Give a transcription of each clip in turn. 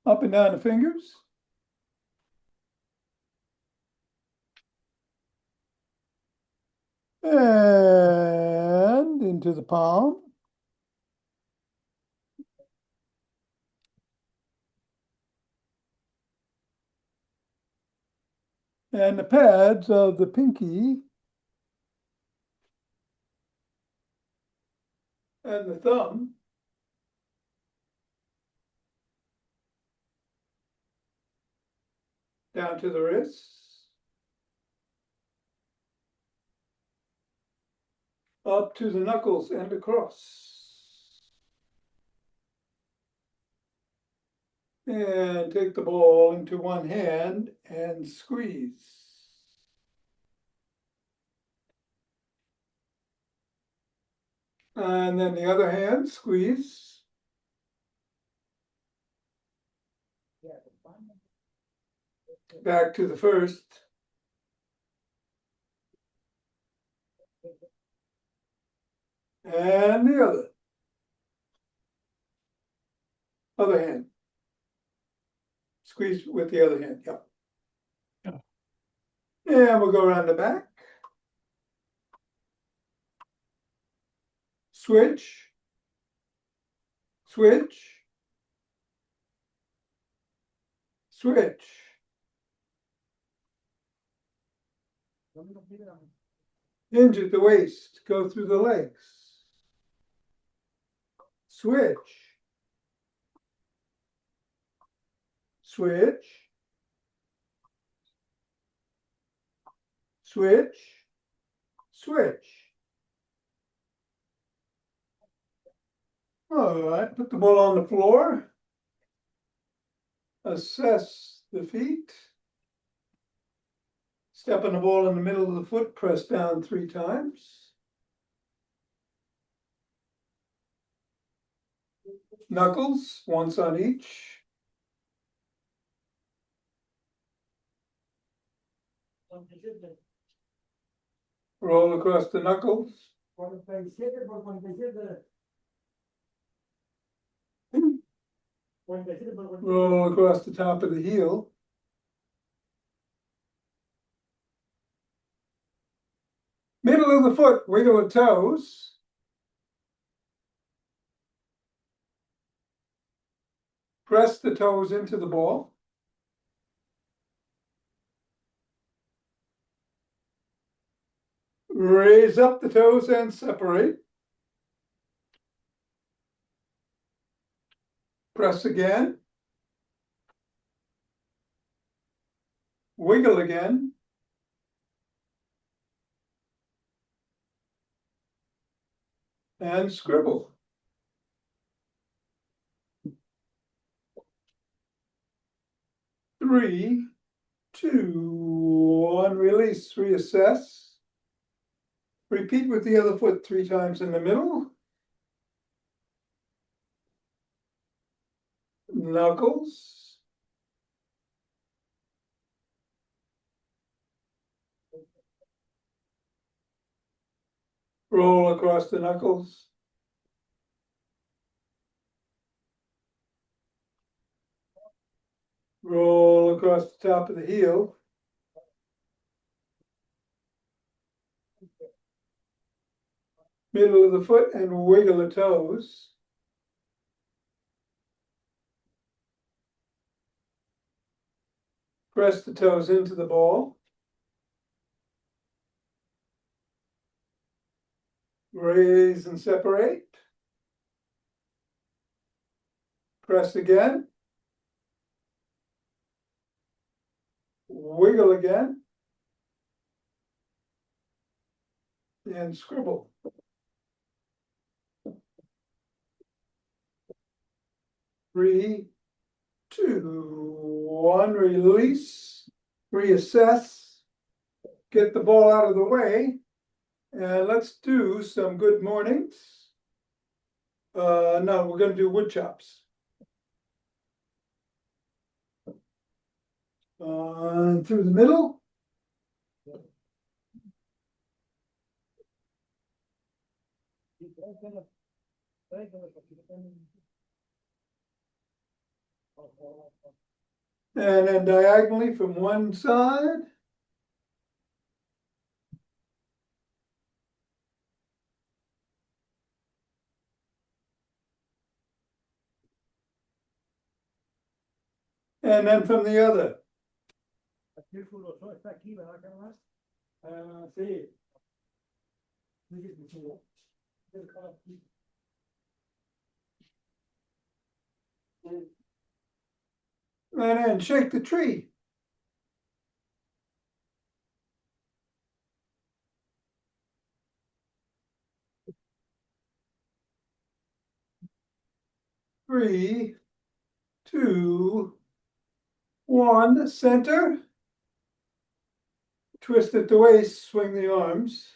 Up and down the fingers. And into the palm. And the pads of the pinky and the thumb down to the wrists, up to the knuckles and across. And take the ball into one hand and squeeze. And then the other hand, squeeze. Back to the first. And the other hand. Squeeze with the other hand, yep. And we'll go around the back. Switch. Switch. Switch. Hinge at the waist, go through the legs. Switch. Switch. Switch. Switch. All right, put the ball on the floor. Assess the feet. Step on the ball in the middle of the foot, press down 3 times. Knuckles, once on each. Roll across the knuckles. Roll across the top of the heel. Middle of the foot, wiggle the toes. Press the toes into the ball. Raise up the toes and separate. Press again. Wiggle again. And scribble. Three, 2, 1, release, reassess. Repeat with the other foot 3 times in the middle. Knuckles. Roll across the knuckles. Roll across the top of the heel. Middle of the foot and wiggle the toes. Press the toes into the ball. Raise and separate. Press again. Wiggle again. And scribble. 3, 2, 1, release, reassess, get the ball out of the way, and let's do some good mornings. No, we're going to do wood chops. Through the middle. And then diagonally from one side. And then from the other. And then shake the tree. Three, two, one, center. Twist at the waist, swing the arms.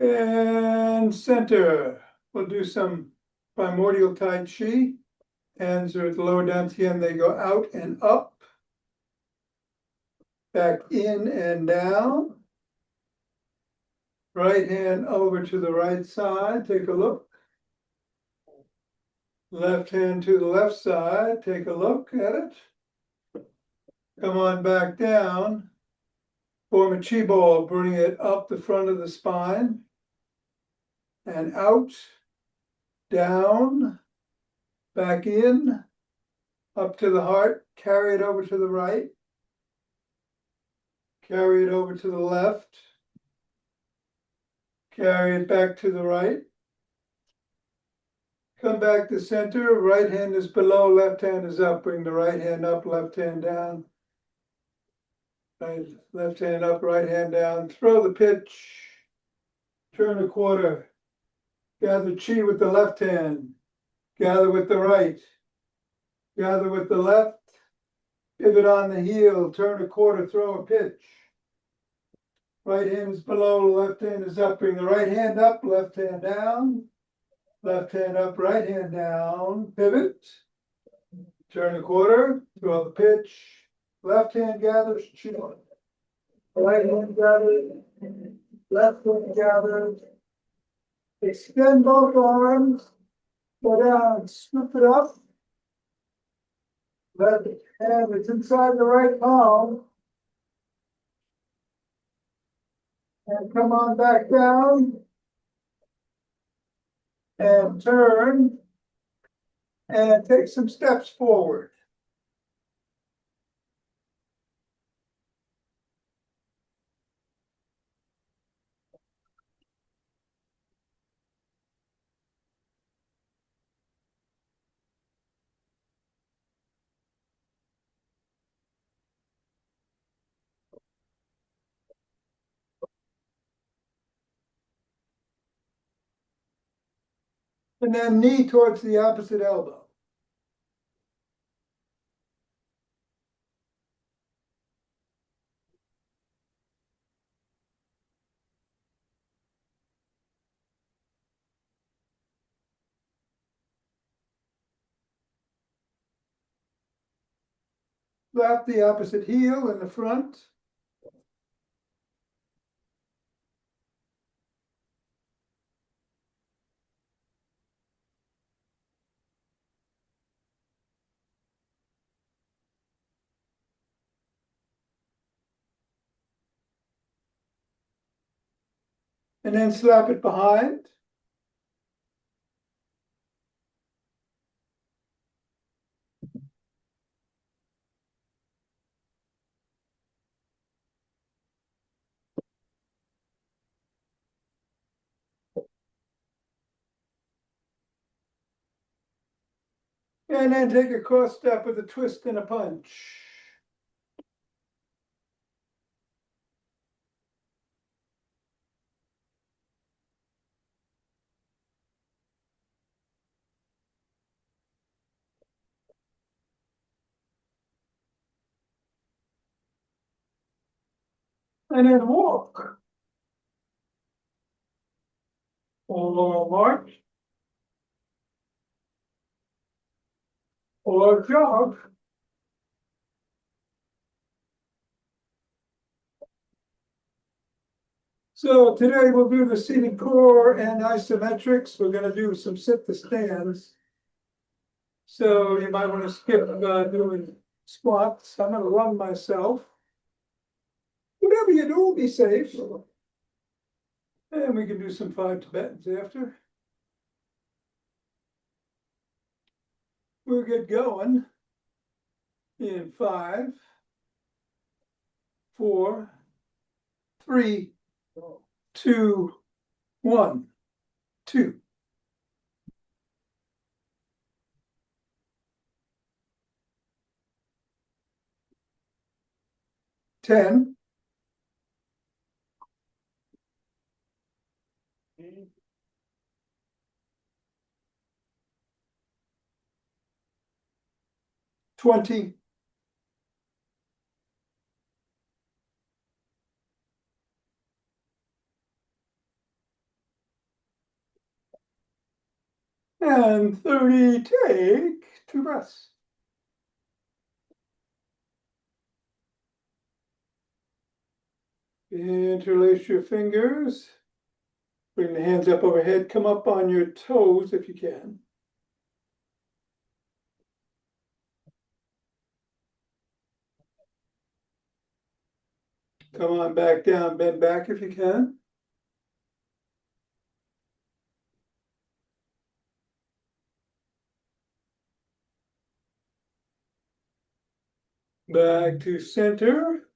And center. We'll do some primordial Tai Chi. Hands are at the lower dantian, they go out and up. Back in and down. Right hand over to the right side, take a look. Left hand to the left side, take a look at it. Come on back down. Form a chi ball, bring it up the front of the spine. And out, down, back in, up to the heart, carry it over to the right. Carry it over to the left. Carry it back to the right. Come back to center, right hand is below, left hand is up. Bring the right hand up, left hand down. Right, left hand up, right hand down. Throw the pitch. Turn a quarter. Gather chi with the left hand. Gather with the right. Gather with the left. Pivot on the heel. Turn a quarter, throw a pitch. Right hand is below, left hand is up. Bring the right hand up, left hand down. Left hand up, right hand down. Pivot. Turn a quarter, throw the pitch. Left hand gathers, chi. Right hand gathers. Left hand gathers. Extend both arms. Go down, scoop it up. Left hand is inside the right palm. And come on back down. And turn. And take some steps forward. And then knee towards the opposite elbow. Flap the opposite heel in the front. And then slap it behind. And then take a cross step with a twist and a punch. And then walk. Full laurel march. or jog. So today we'll do the seated core and isometrics. We're going to do some sit to stands. So you might want to skip doing squats. I'm going to run myself. Whatever you do, be safe. And we can do some 5 Tibetans after. We'll get going in 5, 4, 3, 2, 1, 2. 10. 20. 30. Take 2 breaths. Interlace your fingers. Bring the hands up overhead. Come up on your toes if you can. Come on back down. Bend back if you can. Back to center.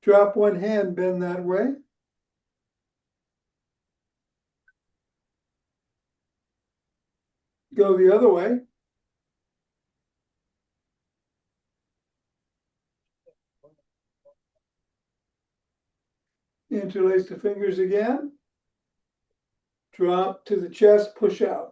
Drop one hand, bend that way. Go the other way. Interlace the fingers again. Drop to the chest, push out.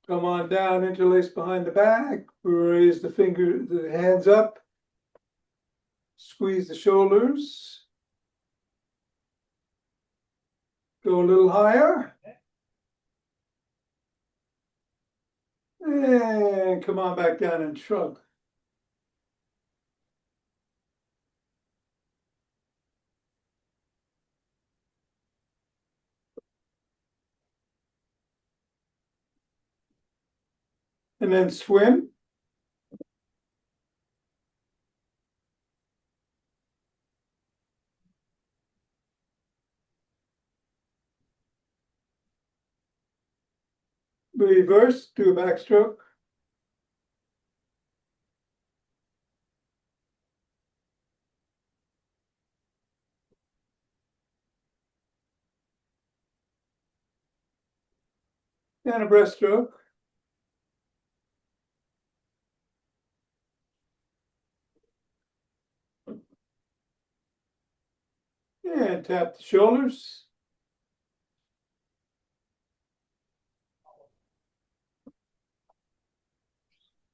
Come on down, interlace behind the back. Raise the hands up. Squeeze the shoulders. Go a little higher. And come on back down and shrug. And then swim. Reverse, do a backstroke. And a breaststroke. And tap the shoulders.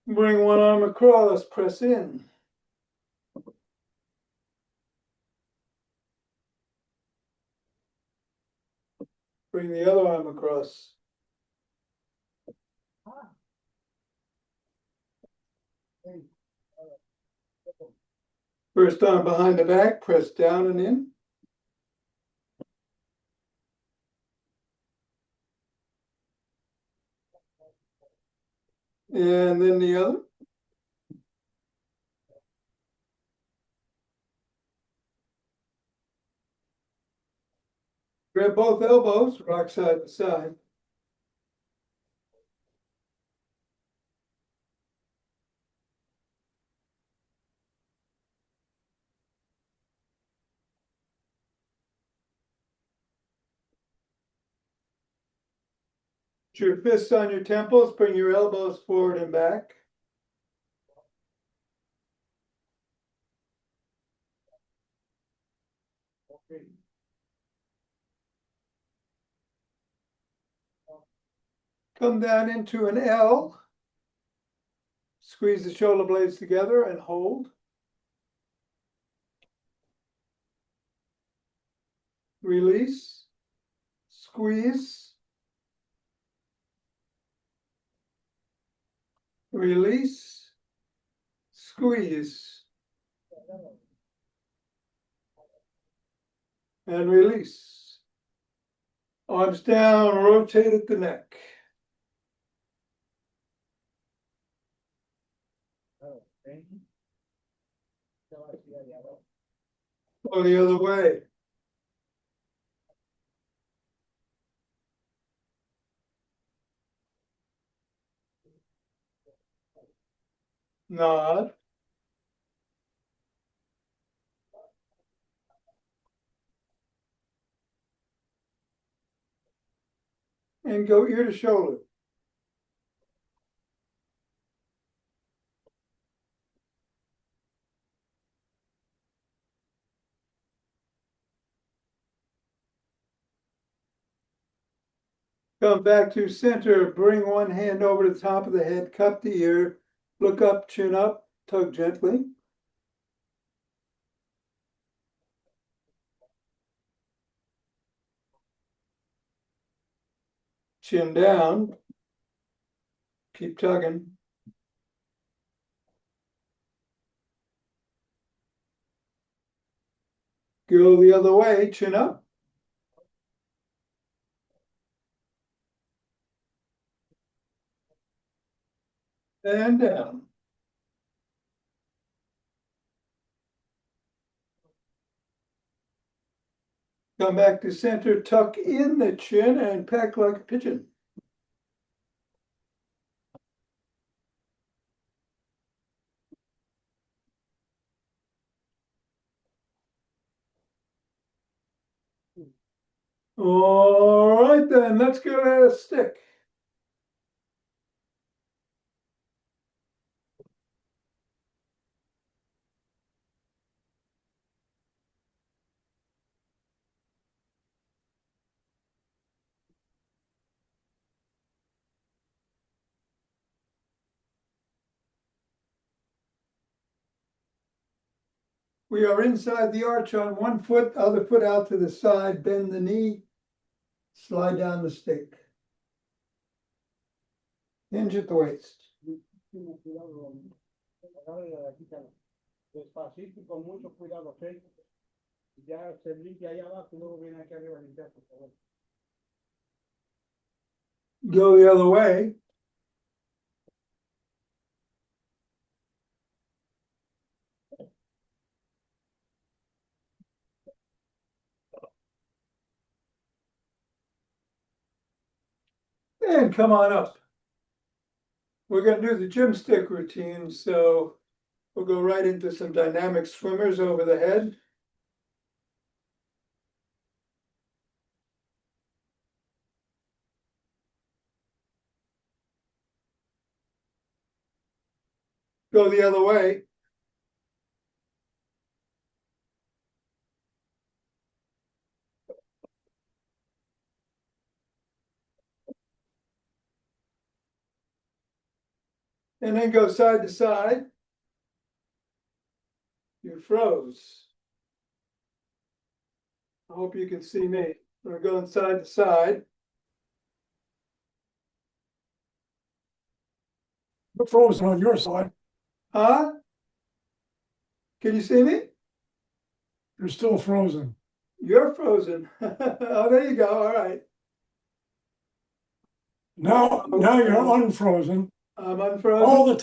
Bring one arm across, press in. Bring the other arm across. First arm behind the back, press down and in. And then the other. Grab both elbows, rock side to side. Put your fists on your temples, bring your elbows forward and back. Come down into an L. Squeeze the shoulder blades together and hold. Release. squeeze, release, squeeze, and release. Arms down, rotate at the neck. Go the other way. Nod. And go ear to shoulder. Come back to center, bring one hand over the top of the head, cup the ear, look up, chin up, tug gently. Chin down, keep tugging. Go the other way, chin up. And down. Come back to center, tuck in the chin and peck like a pigeon. All right then, let's give it a stick. We are inside the arch on one foot, other foot out to the side, bend the knee, slide down the stick. Hinge at the waist. Despacito y con mucho cuidado, ¿ok? Ya se limpia allá abajo y luego viene aquí arriba a limpiar, por favor. Go the other way. And come on up. We're going to do the gym stick routine, so we'll go right into some dynamic swimmers over the head. Go the other way. And then go side to side. You froze. I hope you can see me. We're going side to side. You're frozen on your side. Huh? Can you see me? You're still frozen. You're frozen. Oh, there you go. All right. Now you're unfrozen. I'm unfrozen. All the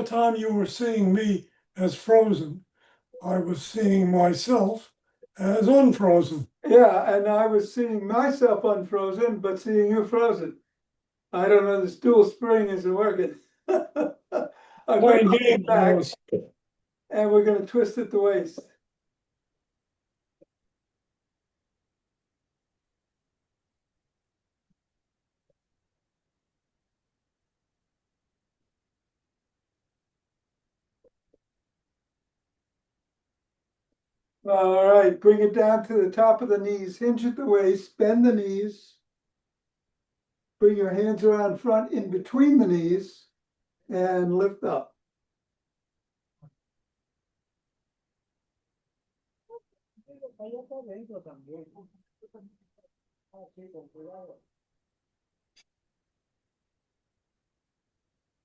time you were seeing me as frozen, I was seeing myself as unfrozen. Yeah, and I was seeing myself unfrozen, but seeing you frozen. I don't know, this dual spring isn't working. I'm Playing going games, back, Lewis. and we're going to twist at the waist. All right, bring it down to the top of the knees, hinge at the waist, bend the knees. Bring your hands around front in between the knees and lift up. Allá está adentro también. Ah, sí, con cuidado.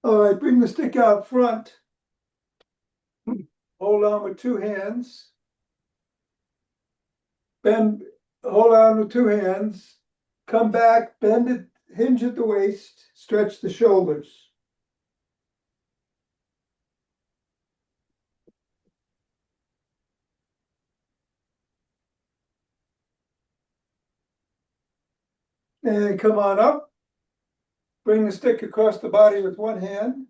All right, bring the stick out front. Hold on with two hands. Bend, hold on with two hands. Come back, bend it, hinge at the waist, stretch the shoulders. And come on up. Bring the stick across the body with one hand.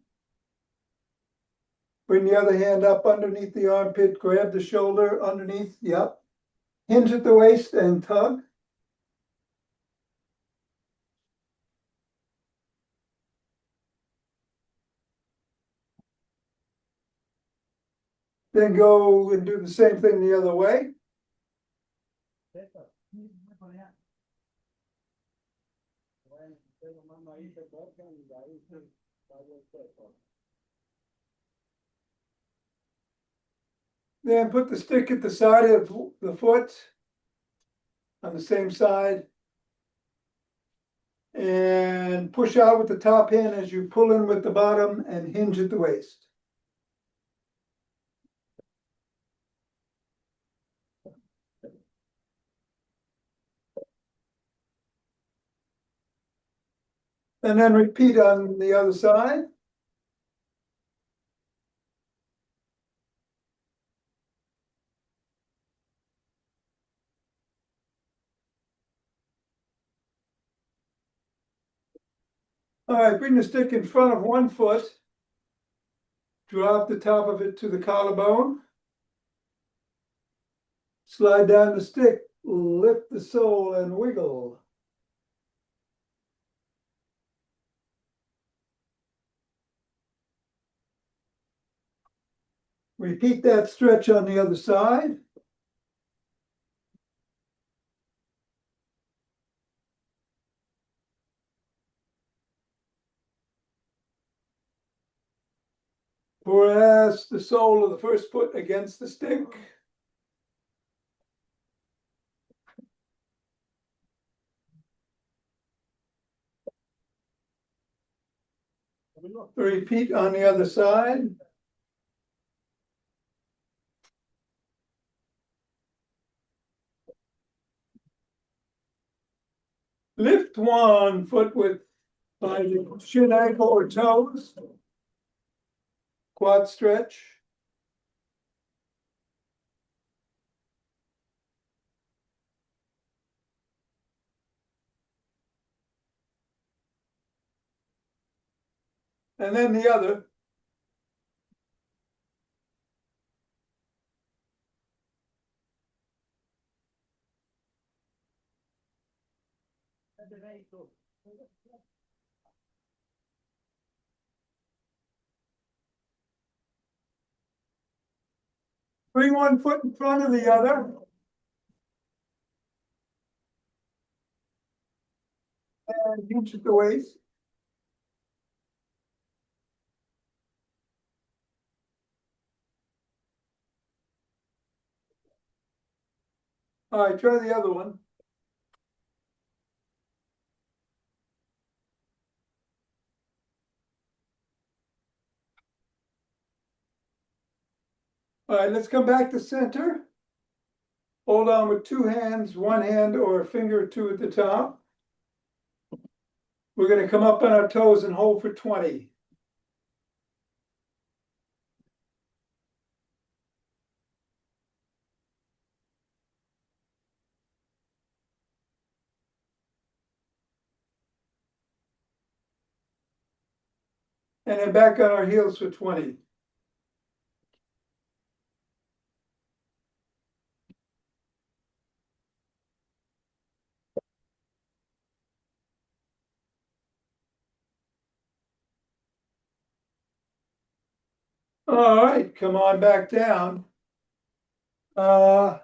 Bring the other hand up underneath the armpit, grab the shoulder underneath, yep. Hinge at the waist and tug. Then go and do the same thing the other way. César, por allá. Bueno, usted lo manda ahí, se tocan y ahí se va el peso. Then put the stick at the side of the foot on the same side. And push out with the top hand as you pull in with the bottom and hinge at the waist. And then repeat on the other side. All right, bring the stick in front of one foot. Drop the top of it to the collarbone. Slide down the stick, lift the sole and wiggle. Repeat that stretch on the other side. Press the sole of the first foot against the stick. Repeat on the other side. Lift one foot with by the shin, ankle, or toes. Quad stretch. And then the other. Bring one foot in front of the other. And hinge at the waist. All right, try the other one. All right, let's come back to center. Hold on with two hands, one hand or a finger or two at the top. We're going to come up on our toes and hold for 20. And then back on our heels for 20. All right, come on back down. Let's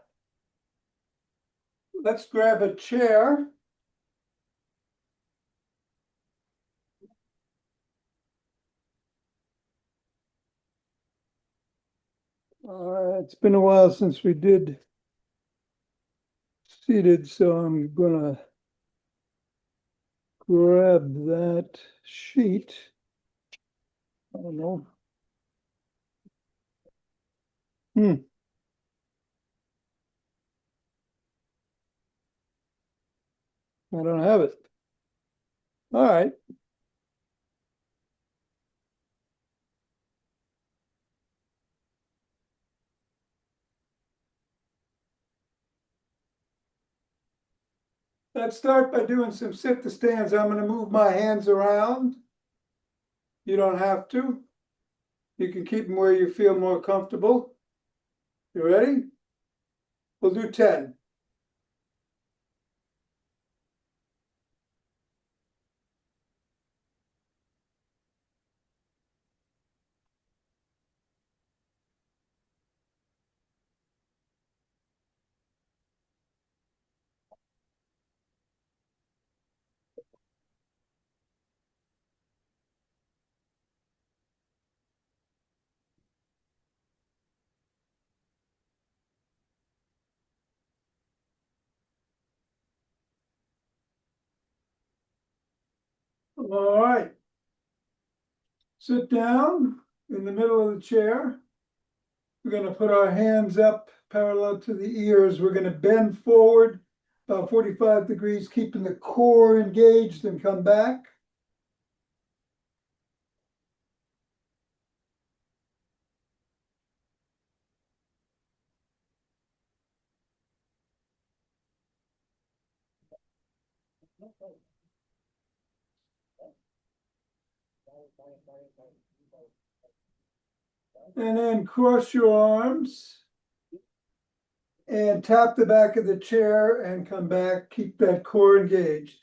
grab a chair. It's been a while since we did seated, so I'm gonna grab that sheet. I don't know. I don't have it. All right. Let's start by doing some sit to stands. I'm gonna move my hands around. You don't have to. You can keep them where you feel more comfortable. You ready? We'll do 10. All right. Sit down in the middle of the chair. We're going to put our hands up parallel to the ears. We're going to bend forward about 45 degrees, keeping the core engaged, and come back. And then cross your arms and tap the back of the chair and come back. Keep that core engaged.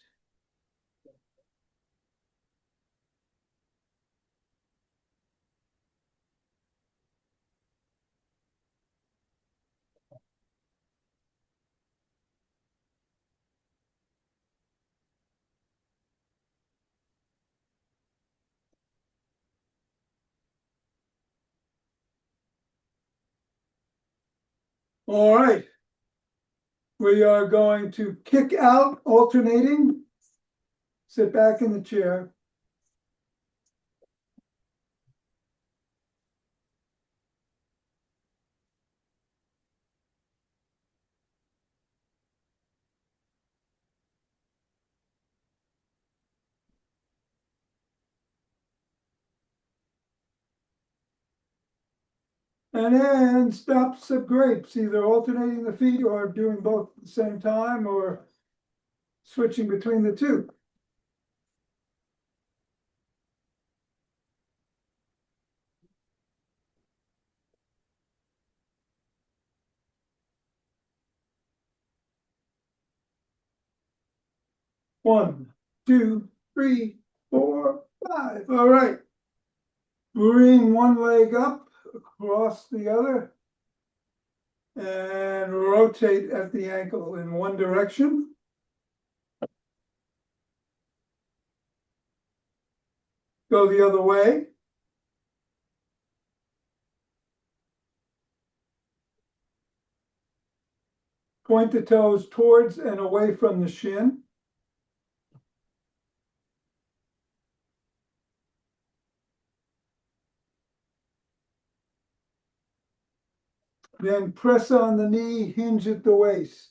All right. We are going to kick out, alternating. Sit back in the chair. And then stops of grapes, either alternating the feet or doing both at the same time or switching between the two. One, two, three, four, five. All right. Bring one leg up across the other and rotate at the ankle in one direction. Go the other way. Point the toes towards and away from the shin. Then press on the knee, hinge at the waist.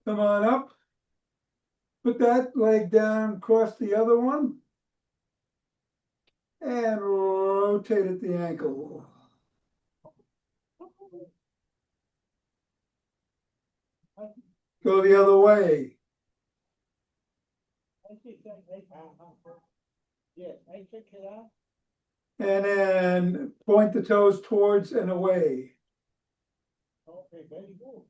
Come on up. Put that leg down, cross the other one, and rotate at the ankle. Go the other way. And then point the toes towards and away. Okay, very good.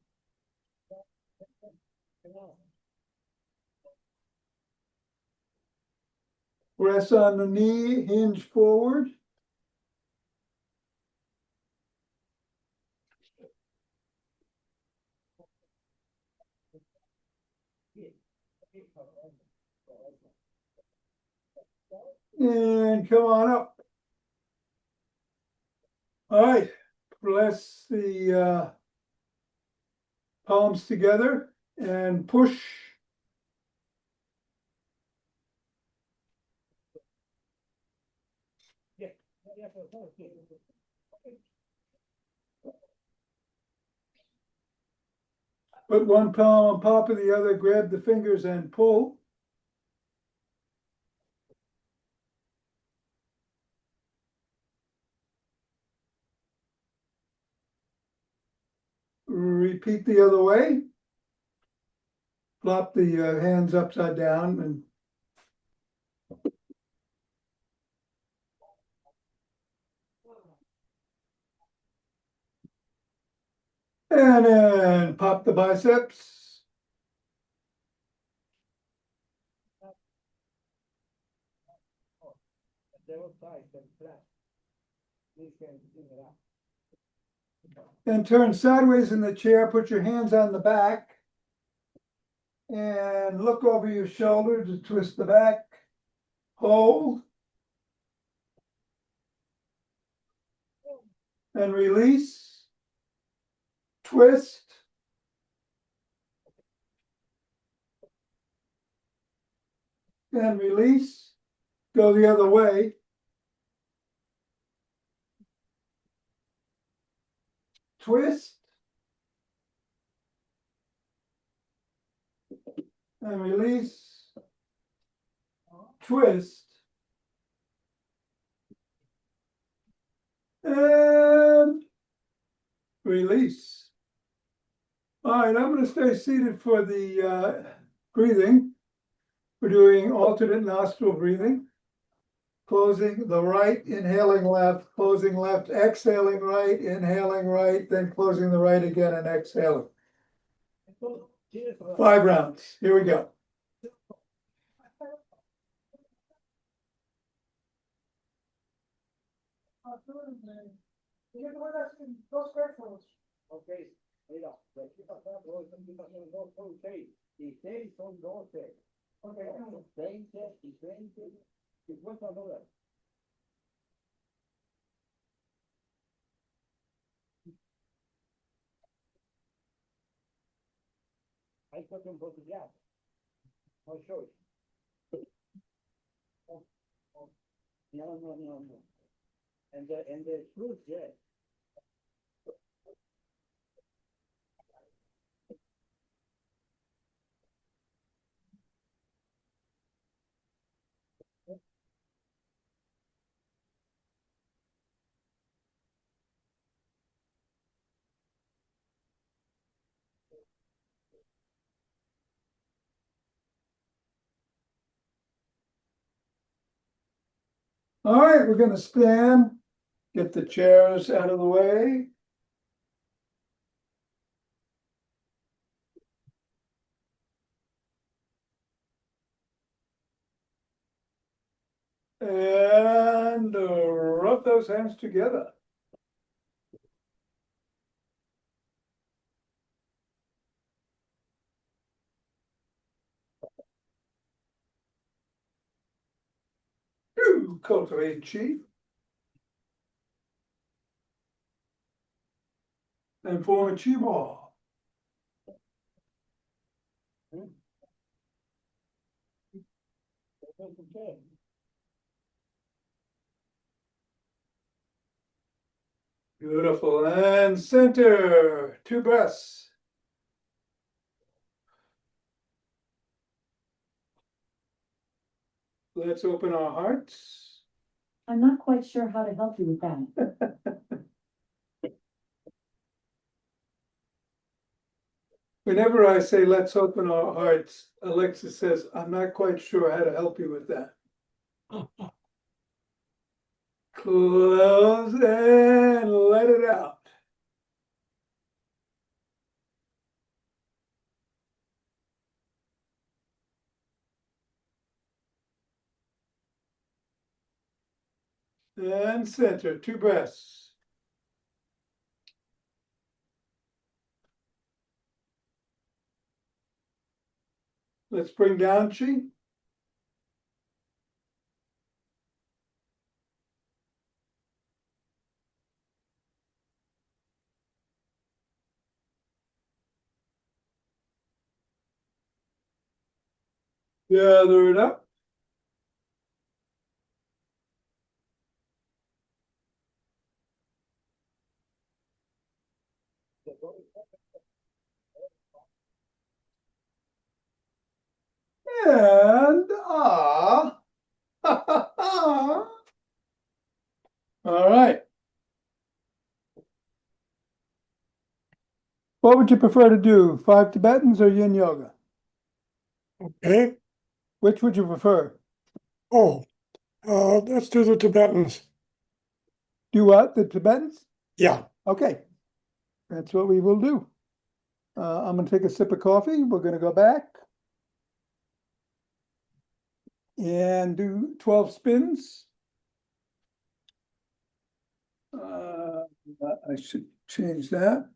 Press on the knee, hinge forward. And come on up. All right, press the palms together and push. Put one palm on top of the other, grab the fingers and pull. Repeat the other way. Flop the hands upside down and then pop the biceps. And turn sideways in the chair, put your hands on the back. And look over your shoulder to twist the back. Hold. And release. Twist. And release. Go the other way. Twist. And release. Twist. And release. All right, I'm going to stay seated for the breathing. We're doing alternate nostril breathing. Closing the right, inhaling left, closing left, exhaling right, inhaling right, then closing the right again and exhaling. 5 rounds. Here we go. Ok, mira, de aquí para acá, luego están pasando 2 son 6, y 6 son 12. Ok, 20 y 20, $50. Ahí está tu embotellado. No soy. No. And the truth, yes. All right, we're going to stand. Get the chairs out of the way. And rub those hands together. Cultivate chi. And form a chi ball. Beautiful. And center. 2 breaths. Let's open our hearts. I'm not quite sure how to help you with that. Whenever I say let's open our hearts, Alexa says, I'm not quite sure how to help you with that. Close and let it out. And center, 2 breaths. Let's bring down chi. Gather it up. And all right. What would you prefer to do? 5 Tibetans or yin yoga? Okay. Which would you prefer? Oh, let's do the Tibetans. Do what? The Tibetans? Yeah. Okay. That's what we will do. I'm gonna take a sip of coffee. We're gonna go back and do 12 spins. I should change that.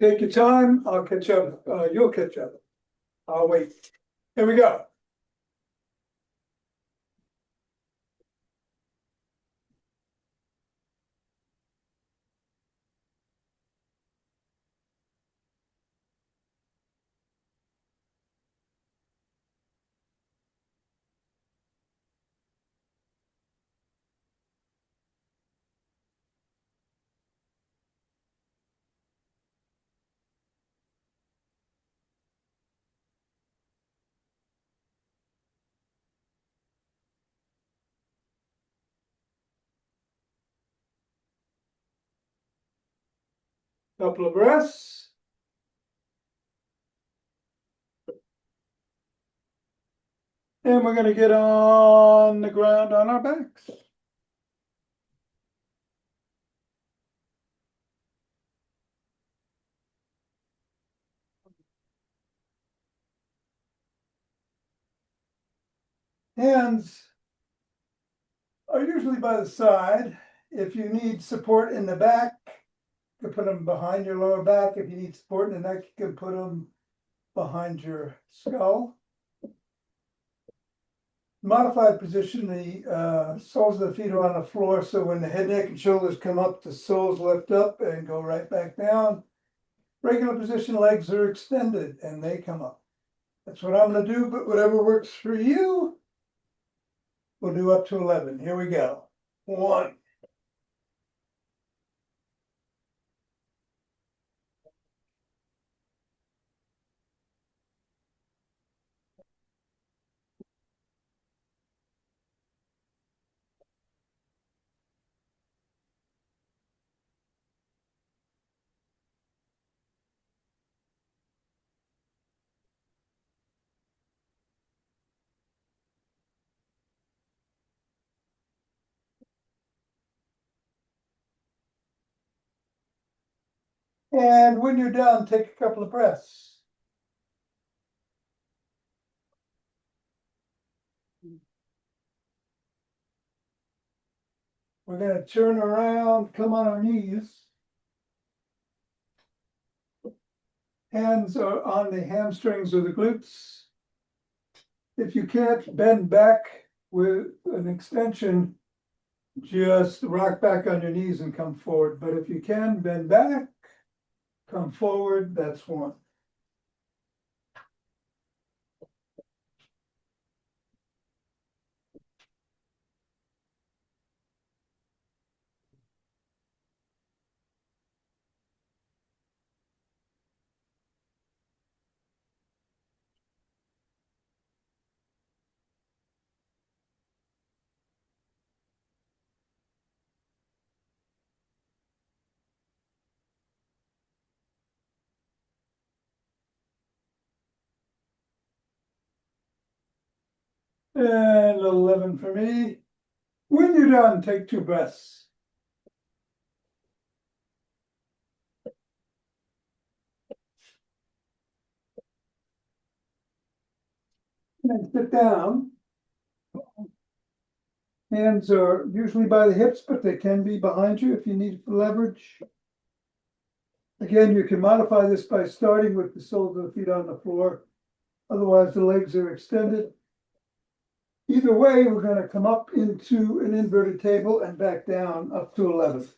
Take your time. I'll catch up. You'll catch up. I'll wait. Here we go. Couple of breaths. And we're gonna get on the ground on our backs. Hands are usually by the side. If you need support in the back, you can put them behind your lower back. If you need support in the neck, you can put them behind your skull. Modified position, the soles of the feet are on the floor, so when the head, neck, and shoulders come up, the soles lift up and go right back down. Regular position, legs are extended and they come up. That's what I'm gonna do, but whatever works for you, we'll do up to 11. Here we go. 1, and when you're done, take a couple of breaths. We're gonna turn around, come on our knees. Hands are on the hamstrings or the glutes. If you can't bend back with an extension, just rock back on your knees and come forward. But if you can bend back, come forward, that's 1. And 11 for me. When you're done, take 2 breaths. And sit down. Hands are usually by the hips, but they can be behind you if you need leverage. Again, you can modify this by starting with the soles of the feet on the floor. Otherwise, the legs are extended. Either way, we're going to come up into an inverted table and back down up to 11.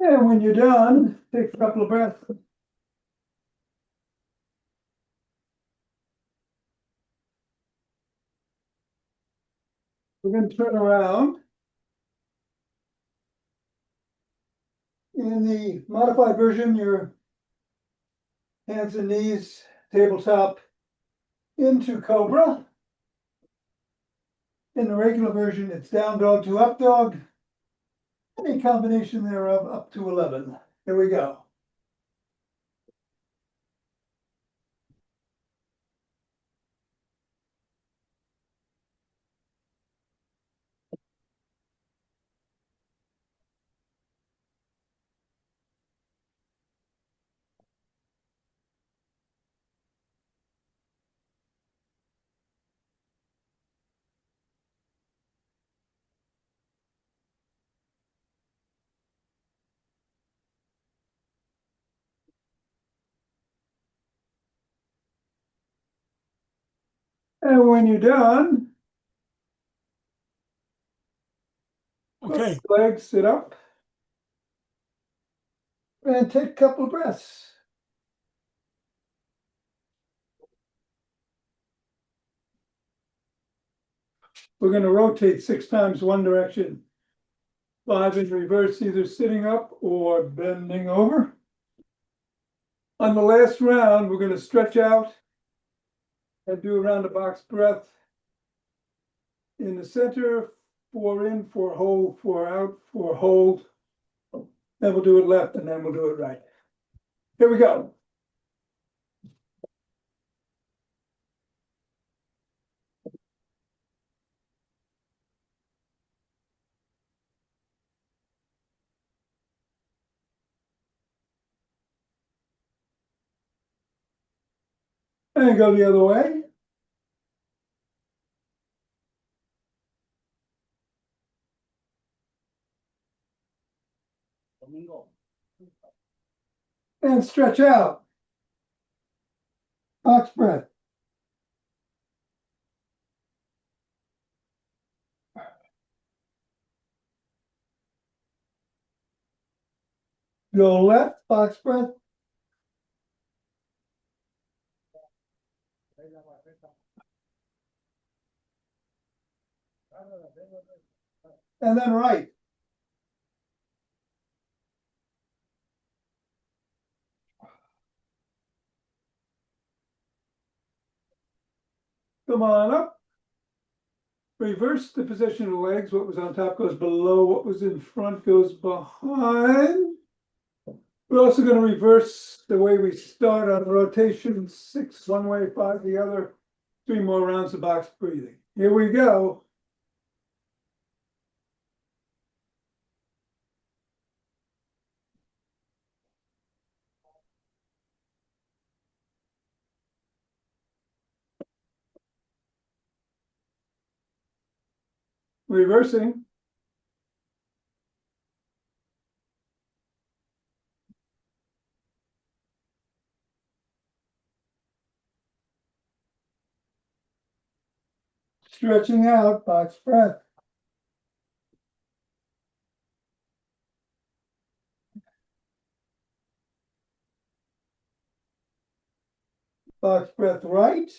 And when you're done, take a couple of breaths. We're going to turn around. In the modified version, your hands and knees, tabletop into Cobra. In the regular version, it's down dog to up dog. Any combination thereof up to 11. Here we go. And when you're done, Okay, legs sit up. And take a couple of breaths. We're going to rotate 6 times one direction. 5 in reverse, either sitting up or bending over. On the last round, we're going to stretch out and do a round of box breath. In the center, 4 in, 4 hold, 4 out, 4 hold. Then we'll do it left and then we'll do it right. Here we go. And go the other way. Domingo. And stretch out. Box breath. Go left, box breath. And then right. Come on up. Reverse the position of the legs. What was on top goes below. What was in front goes behind. We're also going to reverse the way we start on rotation. 6 one way, 5 the other. 3 more rounds of box breathing. Here we go. Reversing. Stretching out, box breath. Box breath right.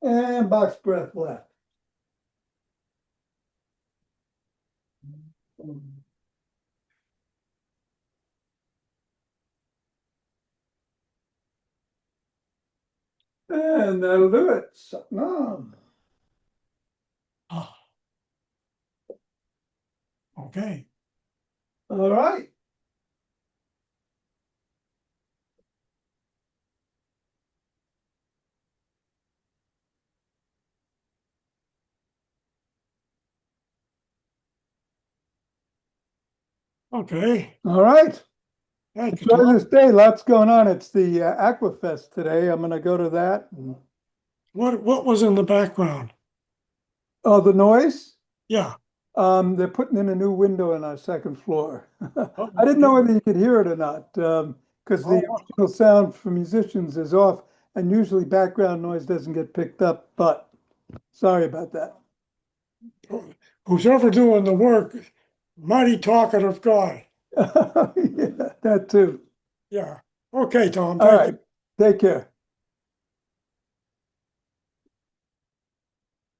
And box breath left. And that'll do it. Sucking on. ah. Okay, All right. okay. All right. Thank you, Enjoy Tom. this day. Lots going on. It's the Aquafest today. I'm going to go to that. What was in the background? Oh, the noise? Yeah. They're putting in a new window on our second floor. Oh, I didn't know okay. whether you could hear it or not, because the Oh, original sound for musicians is off. And usually background noise doesn't get picked up, but sorry about that. Who's ever doing the work, mighty talkative guy. Yeah, that too. Yeah. Okay, Tom, All thank you. right, take care.